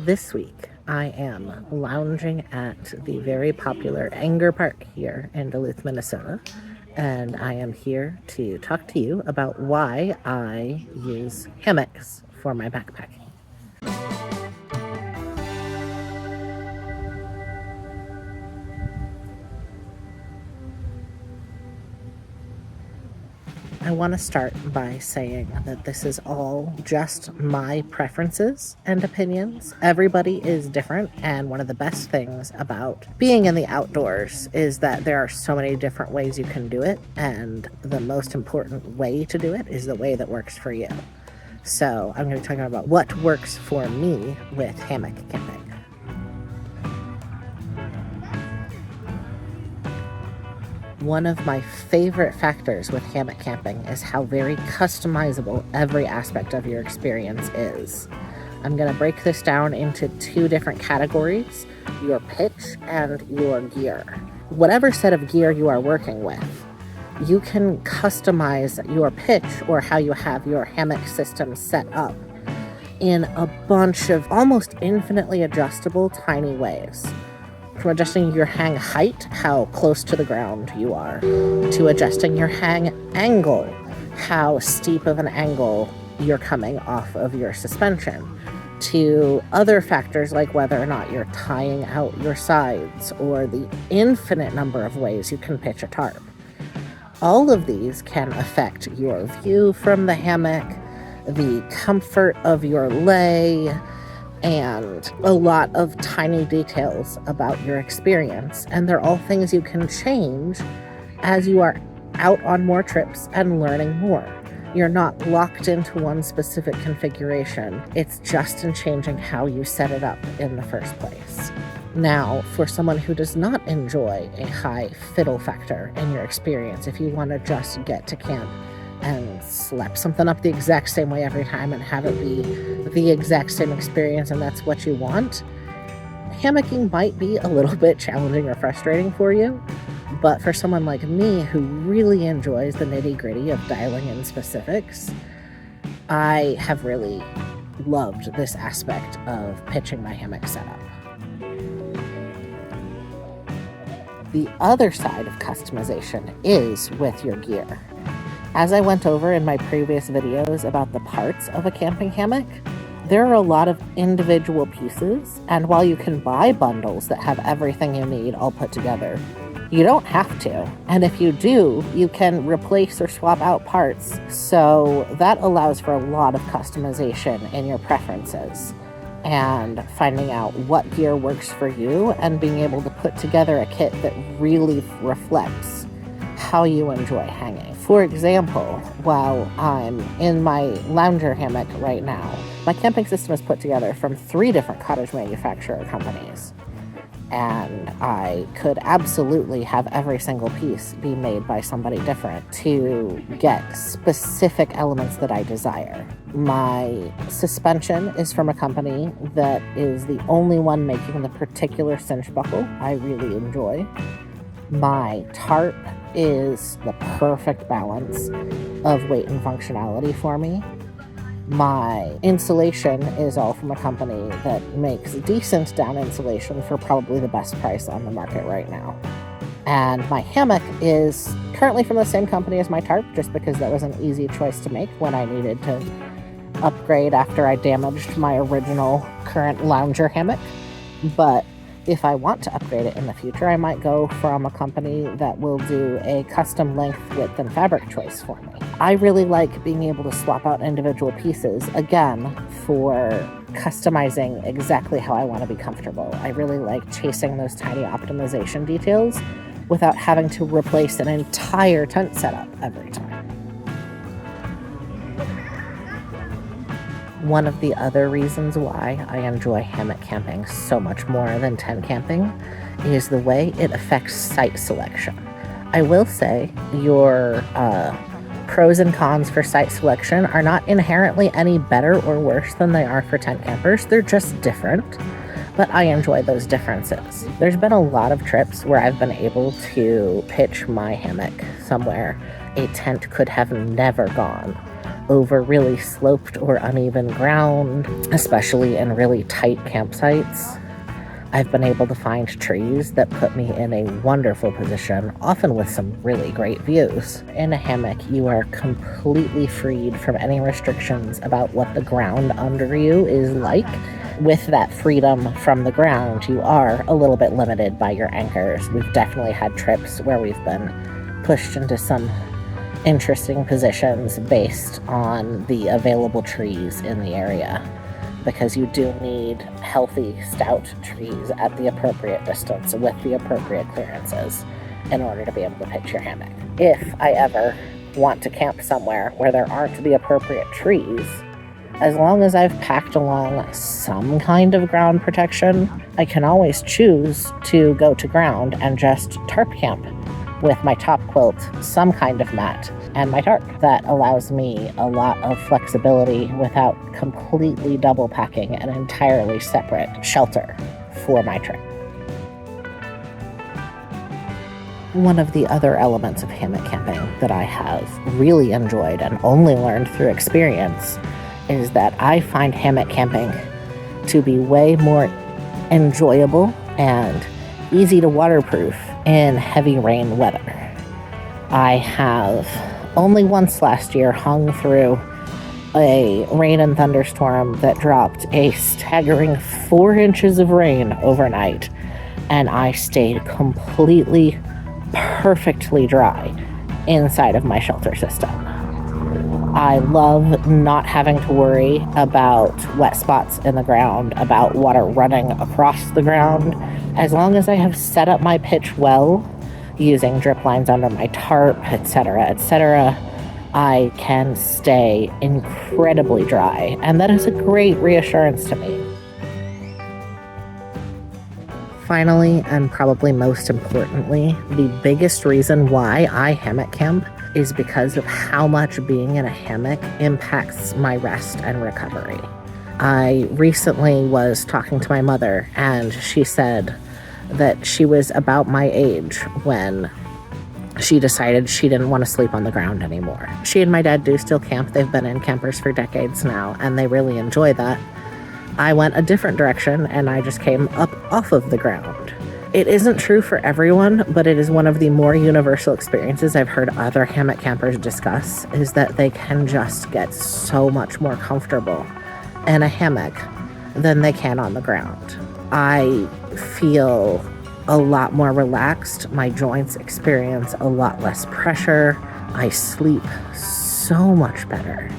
This week, I am lounging at the very popular Enger Park here in Duluth, Minnesota, and I am here to talk to you about why I use hammocks for my backpacking. I want to start by saying that this is all just my preferences and opinions. Everybody is different, and one of the best things about being in the outdoors is that there are so many different ways you can do it, and the most important way to do it is the way that works for you. So I'm going to be talking about what works for me with hammock camping. One of my favorite factors with hammock camping is how very customizable every aspect of your experience is. I'm going to break this down into two different categories: your pitch and your gear. Whatever set of gear you are working with, you can customize your pitch or how you have your hammock system set up in a bunch of almost infinitely adjustable tiny ways. From adjusting your hang height, how close to the ground you are, to adjusting your hang angle, how steep of an angle you're coming off of your suspension, to other factors like whether or not you're tying out your sides, or the infinite number of ways you can pitch a tarp. All of these can affect your view from the hammock, the comfort of your lay, and a lot of tiny details about your experience. And they're all things you can change as you are out on more trips and learning more. You're not locked into one specific configuration. It's just in changing how you set it up in the first place. Now, for someone who does not enjoy a high fiddle factor in your experience, if you want to just get to camp and slap something up the exact same way every time and have it be the exact same experience, and that's what you want, hammocking might be a little bit challenging or frustrating for you. But for someone like me who really enjoys the nitty-gritty of dialing in specifics, I have really loved this aspect of pitching my hammock setup. The other side of customization is with your gear. As I went over in my previous videos about the parts of a camping hammock, there are a lot of individual pieces, and while you can buy bundles that have everything you need all put together, you don't have to. And if you do, you can replace or swap out parts. So that allows for a lot of customization in your preferences and finding out what gear works for you and being able to put together a kit that really reflects how you enjoy hanging. For example, while I'm in my lounger hammock right now, my camping system is put together from 3 different cottage manufacturer companies. And I could absolutely have every single piece be made by somebody different to get specific elements that I desire. My suspension is from a company that is the only one making the particular cinch buckle I really enjoy. My tarp is the perfect balance of weight and functionality for me. My insulation is all from a company that makes decent down insulation for probably the best price on the market right now. And my hammock is currently from the same company as my tarp, just because that was an easy choice to make when I needed to upgrade after I damaged my original current lounger hammock. But if I want to upgrade it in the future, I might go from a company that will do a custom length, width, and fabric choice for me. I really like being able to swap out individual pieces, again, for customizing exactly how I want to be comfortable. I really like chasing those tiny optimization details without having to replace an entire tent setup every time. One of the other reasons why I enjoy hammock camping so much more than tent camping is the way it affects site selection. I will say your pros and cons for site selection are not inherently any better or worse than they are for tent campers. They're just different, but I enjoy those differences. There's been a lot of trips where I've been able to pitch my hammock somewhere a tent could have never gone. over really sloped or uneven ground, especially in really tight campsites. I've been able to find trees that put me in a wonderful position, often with some really great views. In a hammock, you are completely freed from any restrictions about what the ground under you is like. With that freedom from the ground, you are a little bit limited by your anchors. We've definitely had trips where we've been pushed into some interesting positions based on the available trees in the area, because you do need healthy, stout trees at the appropriate distance with the appropriate clearances in order to be able to pitch your hammock. If I ever want to camp somewhere where there aren't the appropriate trees, as long as I've packed along some kind of ground protection, I can always choose to go to ground and just tarp camp with my top quilt, some kind of mat, and my tarp. That allows me a lot of flexibility without completely double packing an entirely separate shelter for my trip. One of the other elements of hammock camping that I have really enjoyed and only learned through experience is that I find hammock camping to be way more enjoyable and easy to waterproof in heavy rain weather. I have only once last year hung through a rain and thunderstorm that dropped a staggering 4 inches of rain overnight, and I stayed completely, perfectly dry inside of my shelter system. I love not having to worry about wet spots in the ground, about water running across the ground. As long as I have set up my pitch well, using drip lines under my tarp, etc., I can stay incredibly dry, and that is a great reassurance to me. Finally, and probably most importantly, the biggest reason why I hammock camp is because of how much being in a hammock impacts my rest and recovery. I recently was talking to my mother, and she said that she was about my age when she decided she didn't want to sleep on the ground anymore. She and my dad do still camp. They've been in campers for decades now, and they really enjoy that. I went a different direction, and I just came up off of the ground. It isn't true for everyone, but it is one of the more universal experiences I've heard other hammock campers discuss, is that they can just get so much more comfortable in a hammock than they can on the ground. I feel a lot more relaxed. My joints experience a lot less pressure. I sleep so much better.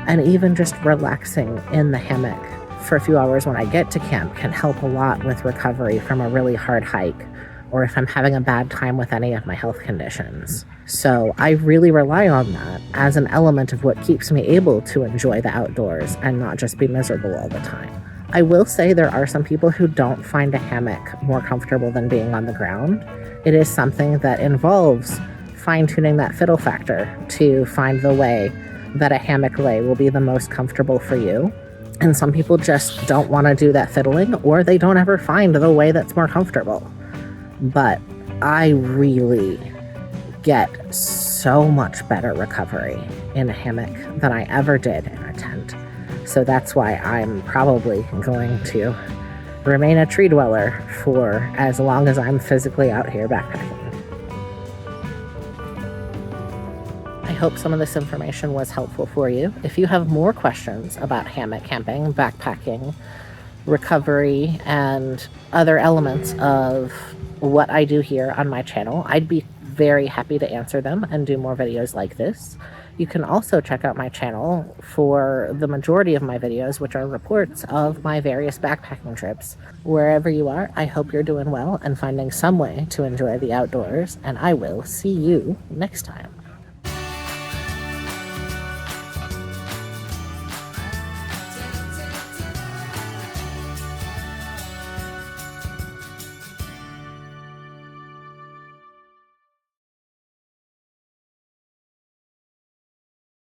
And even just relaxing in the hammock for a few hours when I get to camp can help a lot with recovery from a really hard hike, or if I'm having a bad time with any of my health conditions. So I really rely on that as an element of what keeps me able to enjoy the outdoors and not just be miserable all the time. I will say there are some people who don't find a hammock more comfortable than being on the ground. It is something that involves fine-tuning that fiddle factor to find the way that a hammock lay will be the most comfortable for you. And some people just don't want to do that fiddling, or they don't ever find the way that's more comfortable. But I really get so much better recovery in a hammock than I ever did in a tent. So that's why I'm probably going to remain a tree dweller for as long as I'm physically out here backpacking. I hope some of this information was helpful for you. If you have more questions about hammock camping, backpacking, recovery, and other elements of what I do here on my channel, I'd be very happy to answer them and do more videos like this. You can also check out my channel for the majority of my videos, which are reports of my various backpacking trips. Wherever you are, I hope you're doing well and finding some way to enjoy the outdoors, and I will see you next time.